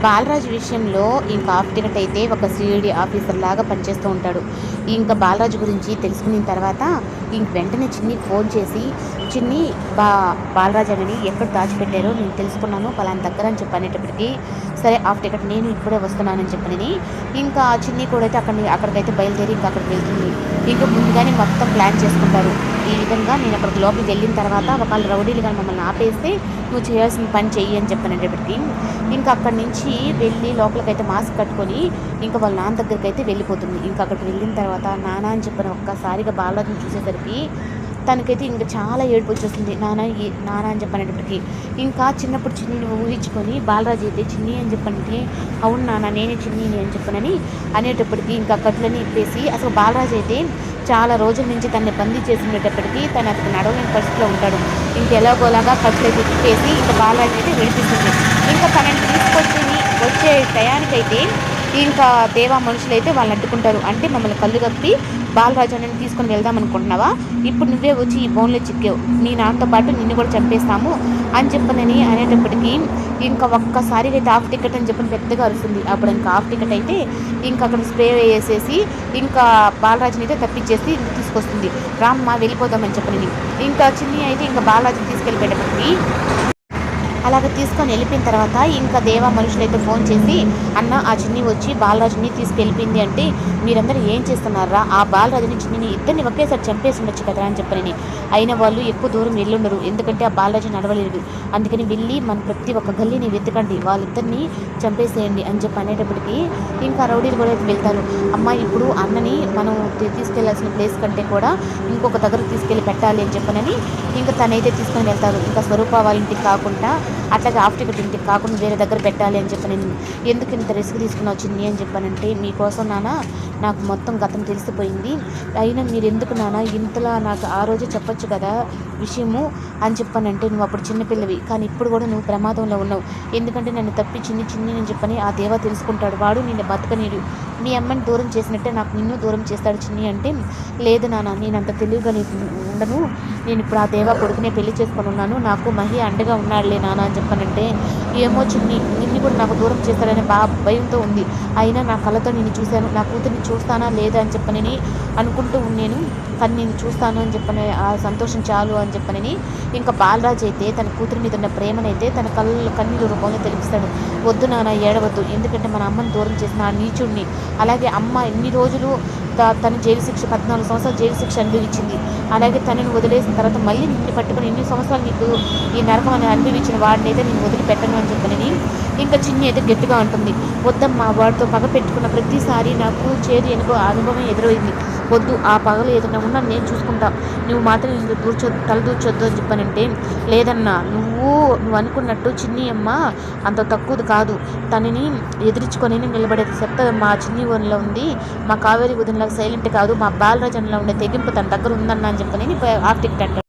బాలరాజు విషయంలో ఇంకా half ticket అయితే ఒక సిఐడి ఆఫీసర్ లాగా పనిచేస్తూ ఉంటాడు. ఇంకా బాలరాజు గురించి తెలుసుకున్న తర్వాత వెంటనే చిన్నికి ఫోన్ చేసి, చిన్ని బా బాలరాజు అని ఎక్కడ దాచిపెట్టారో నేను తెలుసుకున్నాను పలానా దగ్గర అని చెప్పి అనేటప్పటికి, సరే హాఫ్ టికెట్ నేను ఇప్పుడే వస్తున్నానని చెప్పని ఇంకా చిన్ని కూడా అయితే అక్కడికైతే బయలుదేరి ఇంకా అక్కడికి వెళ్తుంది. ఇంకా ముందుగానే మొత్తం ప్లాన్ చేసుకుంటారు. ఈ విధంగా నేను అక్కడికి లోపలికి వెళ్ళిన తర్వాత ఒకవేళ రౌడీలు కానీ మమ్మల్ని ఆపేస్తే నువ్వు చేయాల్సిన పని చెయ్యి అని చెప్పనేటప్పటికి ఇంకా అక్కడి నుంచి వెళ్ళి లోపలికైతే మాస్క్ కట్టుకొని ఇంకా వాళ్ళ నాన్న దగ్గరికి అయితే వెళ్ళిపోతుంది. ఇంకా అక్కడికి వెళ్ళిన తర్వాత నాన్న అని చెప్పిన ఒక్కసారిగా బాలరాజుని చూసేసరికి తనకైతే ఇంకా చాలా ఏడుపు వచ్చేస్తుంది. నాన్న అని చెప్పనేటప్పటికి ఇంకా చిన్నప్పుడు చిన్నిని ఊహించుకొని బాలరాజు అయితే చిన్ని అని చెప్పంటే, అవును నాన్న నేనే చిన్నిని అని చెప్పనని అనేటప్పటికి ఇంకా కట్లని ఇప్పేసి అసలు బాలరాజు అయితే చాలా రోజుల నుంచి తనని బందీ చేసినప్పటికీ తను అతను నడవలేని పరిస్థితిలో ఉంటాడు. ఎలాగోలాగా కట్లయితే తిప్పేసి ఇంకా బాలరాజు అయితే విడిపిస్తుంది. ఇంకా తనని తీసుకొచ్చి వచ్చే టయానికైతే ఇంకా దేవా మనుషులు అయితే వాళ్ళు అడ్డుకుంటారు. అంటే మమ్మల్ని కళ్ళు కప్పి బాలరాజు అని తీసుకొని వెళ్దాం అనుకుంటున్నావా, ఇప్పుడు నువ్వే వచ్చి ఈ బోన్లో చిక్కావు, నీ నాన్నతో పాటు నిన్ను కూడా చంపేస్తాము అని చెప్పనని అనేటప్పటికీ ఇంకా ఒక్కసారిగా అయితే హాఫ్ టికెట్ అని చెప్పని పెద్దగా అరుస్తుంది. అప్పుడు ఇంకా హాఫ్ టికెట్ అయితే ఇంకా అక్కడ స్ప్రే వేసేసి ఇంకా బాలరాజుని అయితే తప్పించేసి తీసుకొస్తుంది. రామ్మ వెళ్ళిపోదామని చెప్పని ఇంకా చిన్ని అయితే ఇంకా బాలరాజుని తీసుకెళ్ళిపోయేటప్పటికి అలాగ తీసుకొని వెళ్ళిపోయిన తర్వాత ఇంకా దేవా మనుషులైతే ఫోన్ చేసి, అన్న ఆ చిన్ని వచ్చి బాలరాజుని తీసుకెళ్ళిపోయింది అంటే మీరందరూ ఏం చేస్తున్నారా, ఆ బాలరాజుని చిన్నిని ఇద్దరిని ఒకేసారి చంపేసి ఉండొచ్చు కదా అని చెప్పని. అయిన వాళ్ళు ఎక్కువ దూరం వెళ్ళుండరు, ఎందుకంటే ఆ బాలరాజు నడవలేదు. అందుకని వెళ్ళి మన ప్రతి ఒక్క గల్లీని వెతకండి, వాళ్ళిద్దరిని చంపేసేయండి అని చెప్పి అనేటప్పటికీ ఇంకా రౌడీలు కూడా వెళ్తారు. అమ్మ ఇప్పుడు అన్నని మనం తీసుకెళ్లాల్సిన ప్లేస్ కంటే కూడా ఇంకొక దగ్గర తీసుకెళ్ళి పెట్టాలి అని చెప్పనని ఇంకా తనైతే తీసుకొని వెళ్తారు. ఇంకా స్వరూప వాళ్ళ ఇంటికి కాకుండా అట్లాగే హాఫ్ టికెట్ ఇంటికి కాకుండా వేరే దగ్గర పెట్టాలి అని చెప్పి నేను ఎందుకు ఇంత రిస్క్ తీసుకున్నావు చిన్ని అని చెప్పానంటే, మీకోసం నాన్న నాకు మొత్తం గతం తెలిసిపోయింది, అయినా మీరు ఎందుకు నాన్న ఇంతలా నాకు ఆ రోజే చెప్పొచ్చు కదా విషయము అని చెప్పానంటే, నువ్వు అప్పుడు చిన్నపిల్లవి కానీ ఇప్పుడు కూడా నువ్వు ప్రమాదంలో ఉన్నావు, ఎందుకంటే నన్ను తప్పి చిన్ని అని చెప్పని ఆ దేవా తెలుసుకుంటాడు, వాడు నిన్ను బతకనీడు, మీ అమ్మని దూరం చేసినట్టే నాకు నిన్ను దూరం చేస్తాడు చిన్ని అంటే, లేదు నాన్న నేను అంత తెలివిగా ఉండను, నేను ఇప్పుడు ఆ దేవా కొడుకునే పెళ్లి చేసుకొని ఉన్నాను, నాకు మహి అండగా ఉన్నాడులే నాన్న అని చెప్పానంటే, ఏమో చిన్ని నిన్ను కూడా నాకు దూరం చేస్తాడనే భయంతో ఉంది, అయినా నా కళ్ళతో నేను చూశాను, నా కూతుర్ని చూస్తానా లేదా అని చెప్పనని అనుకుంటూ ఉన్నాను, కానీ నేను చూస్తాను అని చెప్పని ఆ సంతోషం చాలు అని చెప్పనని ఇంకా బాలరాజు అయితే తన కూతురి మీద ఉన్న ప్రేమనైతే తన కన్నీళ్ళ రూపంలో తెలిపిస్తాడు. వద్దు నాన్న ఏడవద్దు, ఎందుకంటే మన అమ్మని దూరం చేసిన ఆ నీచుడిని, అలాగే అమ్మ ఇన్ని రోజులు తను జైలు శిక్ష 14 సంవత్సరాలు జైలు శిక్ష అనుభవించింది, అలాగే తనని వదిలేసిన తర్వాత మళ్ళీ నిన్ను పట్టుకుని ఇన్ని సంవత్సరాలు నీకు ఈ నరకం అని అనుభవించిన వాడిని అయితే నేను వదిలిపెట్టను అని చెప్పనని ఇంకా చిన్ని అయితే గట్టిగా ఉంటుంది. వద్దమ్మా, వాడితో పగ పెట్టుకున్న ప్రతిసారి నాకు చేదు ఎనుకో అనుభవం ఎదురైంది, వద్దు, ఆ పగలు ఏదైనా ఉన్నా నేను చూసుకుంటా, నువ్వు మాత్రం ఇంక తలదూర్చొద్దు అని చెప్పానంటే, లేదన్నా నువ్వు అనుకున్నట్టు చిన్ని అమ్మ అంత తక్కువది కాదు, తనని ఎదిరించుకొని నిలబడేది చెత్త మా చిన్ని వదినలో ఉంది, మా కావేరి వదినలాగా సైలెంట్ కాదు, మా బాలరాజన్లో ఉండే తెగింపు తన దగ్గర ఉందన్న అని చెప్పని హాఫ్ టికెట్ అంటాడు.